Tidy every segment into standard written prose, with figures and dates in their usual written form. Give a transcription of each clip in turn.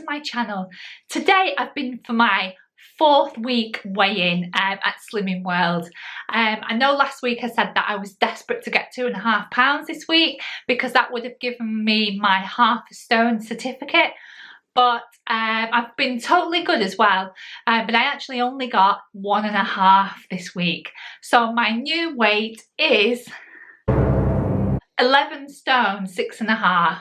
my channel. Today I've been for my 4th week weigh-in at Slimming World. I know last week I said that I was desperate to get 2.5 pounds this week because that would have given me my half a stone certificate, but I've been totally good as well, but I actually only got 1.5 this week. So my new weight is 11 stone 6.5.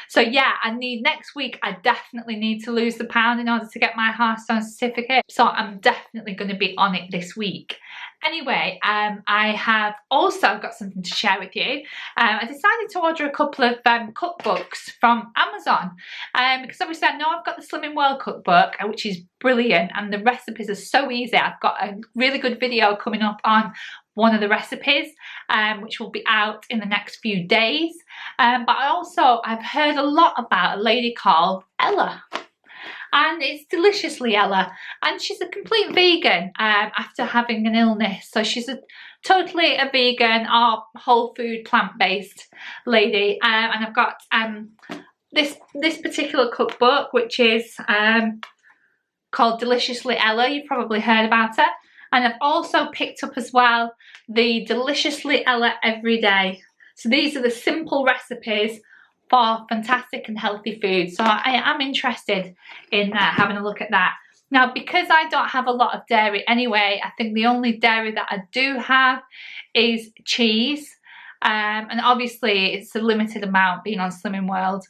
So yeah, next week I definitely need to lose the pound in order to get my half stone certificate, so I'm definitely going to be on it this week. Anyway, I have also got something to share with you. I decided to order a couple of cookbooks from Amazon because obviously I know I've got the Slimming World cookbook, which is brilliant, and the recipes are so easy. I've got a really good video coming up on one of the recipes, which will be out in the next few days. But I've heard a lot about a lady called Ella, and it's Deliciously Ella, and she's a complete vegan after having an illness. So she's totally a vegan or whole food plant-based lady, and I've got this particular cookbook, which is called Deliciously Ella. You've probably heard about it. And I've also picked up as well the Deliciously Ella Everyday. So these are the simple recipes for fantastic and healthy food. So I am interested in having a look at that. Now, because I don't have a lot of dairy anyway, I think the only dairy that I do have is cheese. And obviously it's a limited amount being on Slimming World.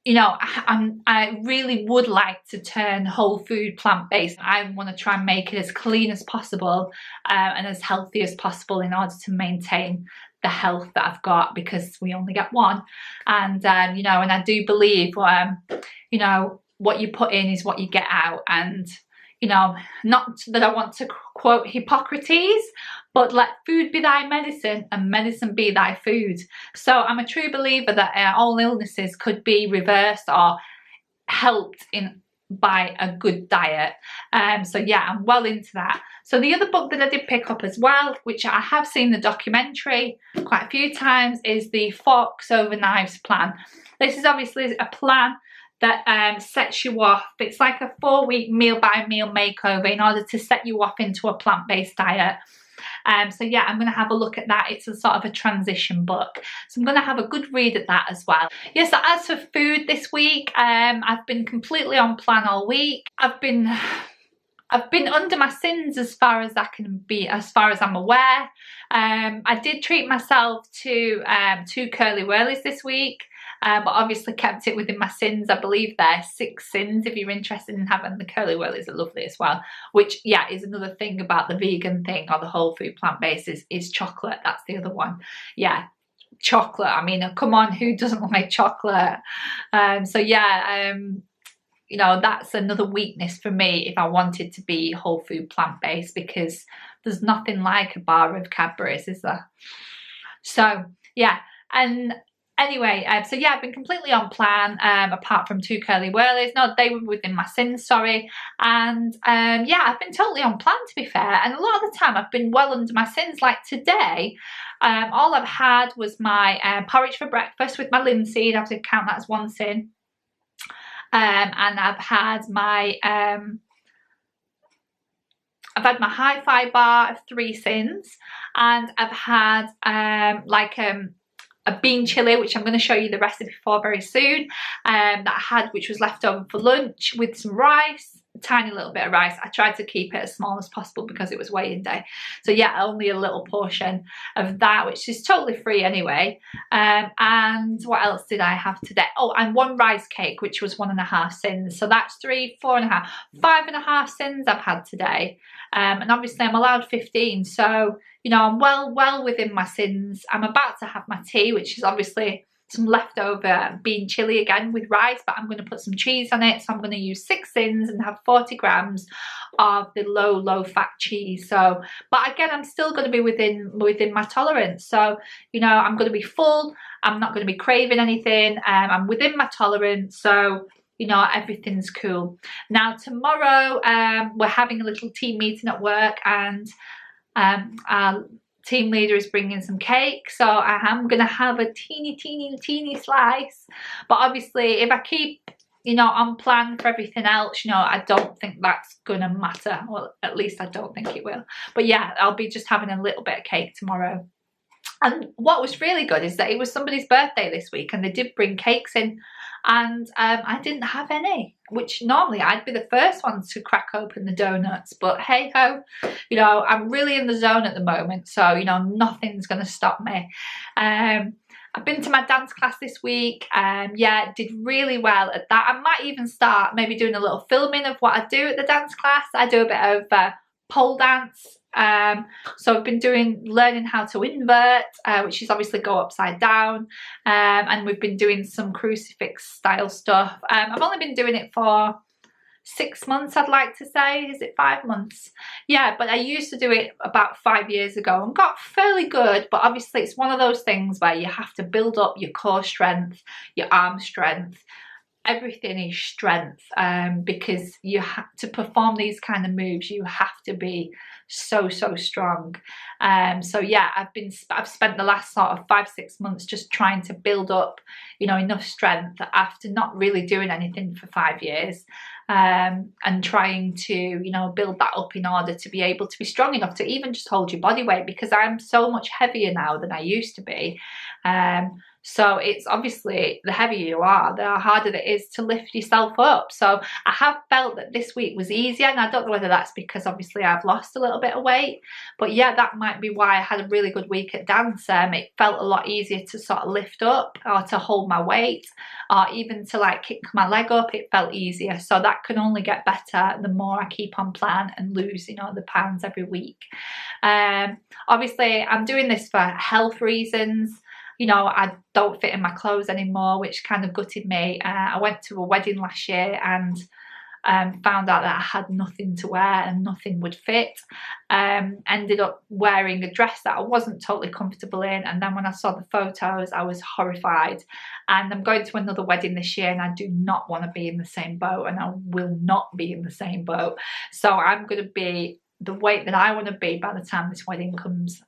You know, I really would like to turn whole food plant-based. I want to try and make it as clean as possible and as healthy as possible in order to maintain the health that I've got, because we only get one. And you know, and I do believe you know, what you put in is what you get out. And you know, not that I want to quote Hippocrates, but let food be thy medicine and medicine be thy food. So I'm a true believer that all illnesses could be reversed or helped by a good diet. So yeah, I'm well into that. So the other book that I did pick up as well, which I have seen the documentary quite a few times, is the Forks Over Knives plan. This is obviously a plan that sets you off. It's like a 4-week meal by meal makeover in order to set you off into a plant-based diet. So yeah, I'm going to have a look at that. It's a sort of a transition book, so I'm going to have a good read at that as well. Yes, so as for food this week, I've been completely on plan all week. I've been under my sins as far as I can be, as far as I'm aware. I did treat myself to 2 curly whirlies this week. But obviously kept it within my sins. I believe they're 6 sins if you're interested in having the curly whirlies. Are lovely as well, which yeah is another thing about the vegan thing or the whole food plant-based is chocolate. That's the other one. Yeah, chocolate. I mean, come on, who doesn't like chocolate? So yeah, you know, that's another weakness for me if I wanted to be whole food plant-based, because there's nothing like a bar of Cadbury's, is there? So yeah, and anyway, so yeah, I've been completely on plan, apart from 2 curly whirlies. No, they were within my sins, sorry. And yeah, I've been totally on plan, to be fair. And a lot of the time I've been well under my sins. Like today, all I've had was my porridge for breakfast with my linseed. I have to count that as 1 sin. And I've had my hi-fi bar of 3 sins. And I've had a bean chili, which I'm going to show you the recipe for very soon, that I had, which was left over for lunch, with some rice, a tiny little bit of rice. I tried to keep it as small as possible because it was weigh-in day. So yeah, only a little portion of that, which is totally free anyway. And what else did I have today? Oh, and 1 rice cake, which was 1.5 sins. So that's 3, 4.5, 5.5 sins I've had today. And obviously I'm allowed 15, so you know, I'm well within my sins. I'm about to have my tea, which is obviously some leftover bean chili again with rice, but I'm going to put some cheese on it. So I'm going to use 6 sins and have 40 grams of the low fat cheese. So, but again, I'm still going to be within my tolerance. So, you know, I'm going to be full. I'm not going to be craving anything. I'm within my tolerance. So, you know, everything's cool. Now tomorrow, we're having a little team meeting at work, and team leader is bringing some cake, so I am going to have a teeny slice. But obviously if I keep, you know, on plan for everything else, you know, I don't think that's gonna matter. Well, at least I don't think it will. But yeah, I'll be just having a little bit of cake tomorrow. And what was really good is that it was somebody's birthday this week and they did bring cakes in, and I didn't have any, which normally I'd be the first one to crack open the donuts, but hey ho, you know, I'm really in the zone at the moment, so you know, nothing's gonna stop me. I've been to my dance class this week, yeah, did really well at that. I might even start maybe doing a little filming of what I do at the dance class. I do a bit of pole dance, so I've been learning how to invert, which is obviously go upside down, and we've been doing some crucifix style stuff. I've only been doing it for 6 months, I'd like to say. Is it 5 months? Yeah, but I used to do it about 5 years ago and got fairly good, but obviously it's one of those things where you have to build up your core strength, your arm strength. Everything is strength, because you have to perform these kind of moves, you have to be so strong. So yeah, I've spent the last sort of 5-6 months just trying to build up, you know, enough strength after not really doing anything for 5 years, and trying to, you know, build that up in order to be able to be strong enough to even just hold your body weight, because I'm so much heavier now than I used to be. So it's obviously the heavier you are, the harder it is to lift yourself up. So I have felt that this week was easier, and I don't know whether that's because obviously I've lost a little bit of weight, but yeah, that might be why I had a really good week at dance. It felt a lot easier to sort of lift up or to hold my weight, or even to like kick my leg up. It felt easier, so that can only get better the more I keep on plan and lose, you know, the pounds every week. Obviously I'm doing this for health reasons. You know, I don't fit in my clothes anymore, which kind of gutted me. I went to a wedding last year and found out that I had nothing to wear and nothing would fit. Ended up wearing a dress that I wasn't totally comfortable in, and then when I saw the photos I was horrified. And I'm going to another wedding this year and I do not want to be in the same boat, and I will not be in the same boat. So I'm going to be the weight that I want to be by the time this wedding comes.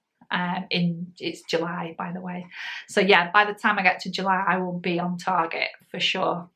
It's July, by the way. So yeah, by the time I get to July I will be on target for sure.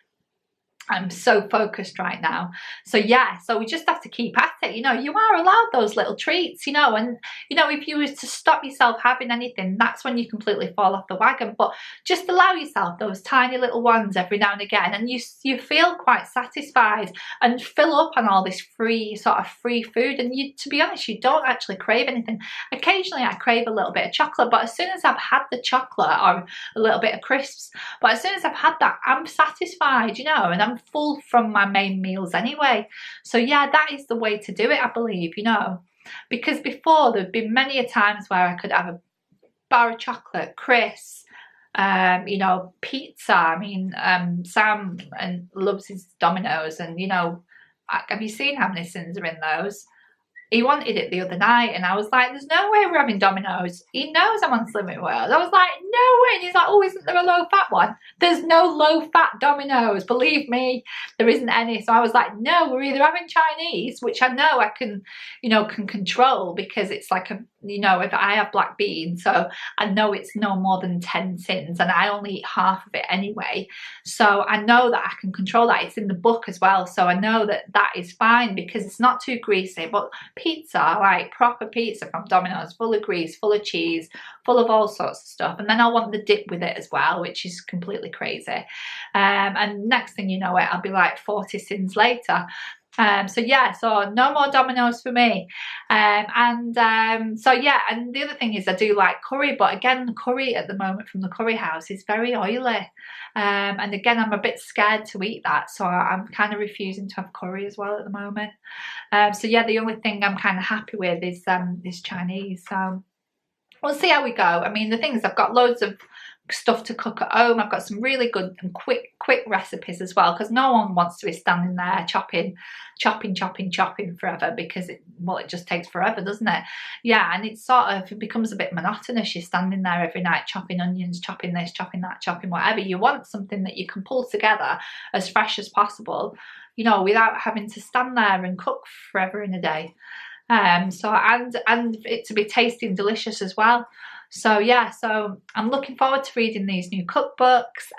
I'm so focused right now. So yeah, so we just have to keep at it. You know, you are allowed those little treats, you know, and you know, if you were to stop yourself having anything, that's when you completely fall off the wagon. But just allow yourself those tiny little ones every now and again, and you feel quite satisfied and fill up on all this free food. And you, to be honest, you don't actually crave anything. Occasionally I crave a little bit of chocolate, but as soon as I've had the chocolate, or a little bit of crisps, but as soon as I've had that, I'm satisfied, you know, and I'm full from my main meals anyway. So yeah, that is the way to do it, I believe, you know, because before there'd been many a times where I could have a bar of chocolate, crisps, you know, pizza. I mean, Sam loves his Domino's, and you know, have you seen how many sins are in those? He wanted it the other night and I was like, there's no way we're having Domino's. He knows I'm on Slimming World. I was like, no way. And he's like, oh, isn't there a low fat one? There's no low fat Domino's. Believe me, there isn't any. So I was like, no, we're either having Chinese, which I know I can, you know, can control, because it's like a, you know, if I have black beans, so I know it's no more than 10 sins and I only eat half of it anyway. So I know that I can control that. It's in the book as well. So I know that that is fine because it's not too greasy. But pizza, like proper pizza from Domino's, full of grease, full of cheese, full of all sorts of stuff. And then I want the dip with it as well, which is completely crazy. And next thing you know it, I'll be like 40 sins later. So yeah, so no more Domino's for me. So yeah, and the other thing is I do like curry, but again, the curry at the moment from the curry house is very oily. And again, I'm a bit scared to eat that, so I'm kind of refusing to have curry as well at the moment. So yeah, the only thing I'm kind of happy with is Chinese. So we'll see how we go. I mean, the thing is, I've got loads of stuff to cook at home. I've got some really good and quick recipes as well, because no one wants to be standing there chopping forever, because it just takes forever, doesn't it? Yeah, and it's sort of, it becomes a bit monotonous. You're standing there every night chopping onions, chopping this, chopping that, chopping whatever. You want something that you can pull together as fresh as possible, you know, without having to stand there and cook forever in a day. So and it to be tasty and delicious as well. So yeah, so I'm looking forward to reading these new cookbooks.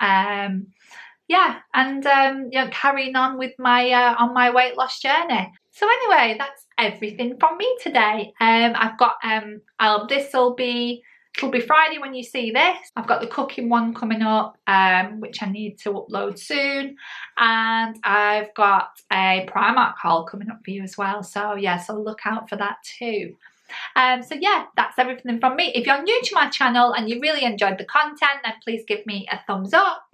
Yeah, and you know, carrying on with my weight loss journey. So anyway, that's everything from me today. I've got it'll be Friday when you see this. I've got the cooking one coming up, which I need to upload soon, and I've got a Primark haul coming up for you as well. So yeah, so look out for that too. So yeah, that's everything from me. If you're new to my channel and you really enjoyed the content, then please give me a thumbs up.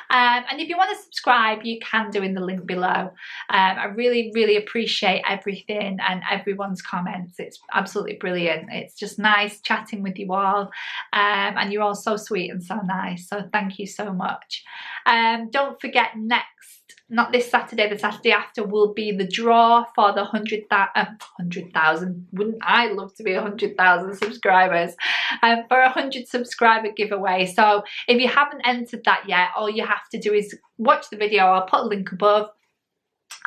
And if you want to subscribe, you can do in the link below. I really appreciate everything and everyone's comments. It's absolutely brilliant. It's just nice chatting with you all, and you're all so sweet and so nice, so thank you so much. Don't forget, not this Saturday, the Saturday after will be the draw for the 100,000. Wouldn't I love to be 100,000 subscribers? For a 100 subscriber giveaway. So if you haven't entered that yet, all you have to do is watch the video. I'll put a link above.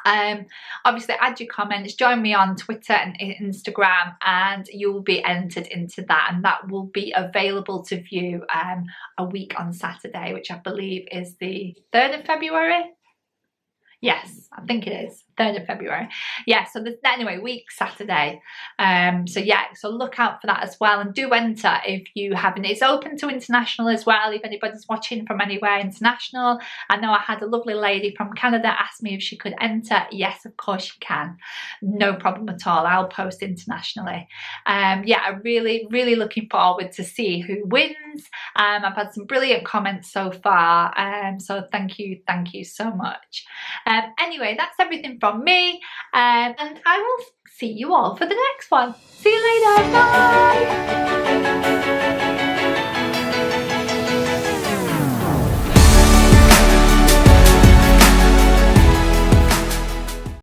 Obviously add your comments, join me on Twitter and Instagram, and you'll be entered into that, and that will be available to view a week on Saturday, which I believe is the 3rd of February. Yes, I think it is 3rd of February. Yeah, so anyway, week Saturday. So yeah, so look out for that as well, and do enter if you haven't. It's open to international as well, if anybody's watching from anywhere international. I know I had a lovely lady from Canada ask me if she could enter. Yes, of course you can. No problem at all. I'll post internationally. Yeah, I'm really looking forward to see who wins. I've had some brilliant comments so far, so thank you so much. Anyway, that's everything from me, and I will see you all for the next one. See you later. Bye.